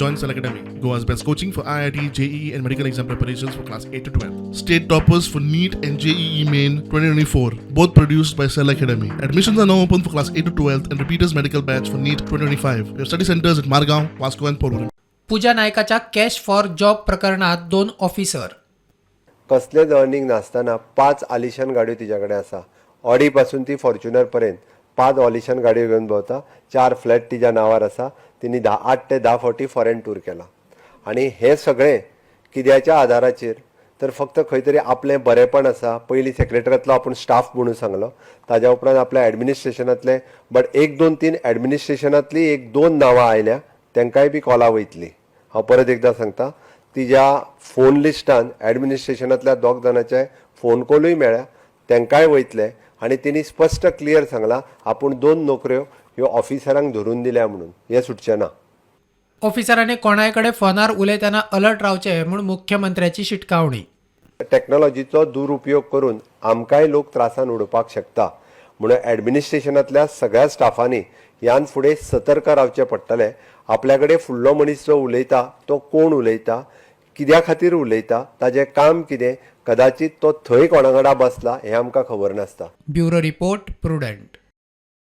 Join Cell Academy, Goa's best coaching for IIT, JEE and medical exam preparations for class 8 to 12. State toppers for NEET and JEE Main 2024, both produced by Cell Academy. Admissions are now open for class 8 to 12th and repeaters medical batch for NEET 2025. We have study centers at Margao, Vasco and Porvorim. Pooja नायकाच्या cash for job प्रकरणात 2 officer. कसलेच earning नासतना 5 आलिशान गाडयो तिच्याकडे आसा. Audi पासून ती फॉर्च्युनर पर्यंत 5 ऑलिशान गाडयो घेवन भोंवता. 4 फ्लॅट तिच्या नावार आसा. तिने 8 ते 10 फावटी फॉरेन टूर केला. आणि हे सगळें कित्याच्या आदाराचेर तर फक्त खंय तरी आपलें बरेपण आसा. पयलीं सेक्रेटरींतलो आपूण स्टाफ म्हणून सांगलो, ताज्या उपरांत आपल्या एडमिनिस्ट्रेशनांतले बट 1, 2, 3 एडमिनिस्ट्रेशनांतली 1-2 नांवां आयल्या, तांकांय बी कॉलां वयतली. हांव परत एकदां सांगता, तिच्या फोन लिस्टान एडमिनिस्ट्रेशनांतल्या 2 जाणांचे फोन कॉलूय मेळ्ळ्या, तांकांय वयतले. आनी तिणी स्पश्ट क्लियर सांगलां आपूण 2 नोकऱ्यो ह्यो ऑफिसरांक धरून दिल्या म्हणून. हे सुटचें ना. ऑफिसरांनी कोणाय कडेन फोनार उलयतना अलर्ट रावचे म्हूण मुख्यमंत्र्याची शिटकावणी. टॅक्नॉलॉजीचो दुरुपयोग करून आमकांय लोक त्रासान उडोवपाक शकता म्हणून एडमिनिस्ट्रेशनांतल्या सगळ्या स्टाफांनी ह्यान फुडें सतर्क रावचें पडटलें. आपल्या कडेन फुडलो मनीस जो उलयता तो कोण उलयता, कित्या खातीर उलयता, ताजें काम कितें, कदाचित तो थंय कोणा वांगडा बसला हें आमकां खबर नासता. Bureau report prudent.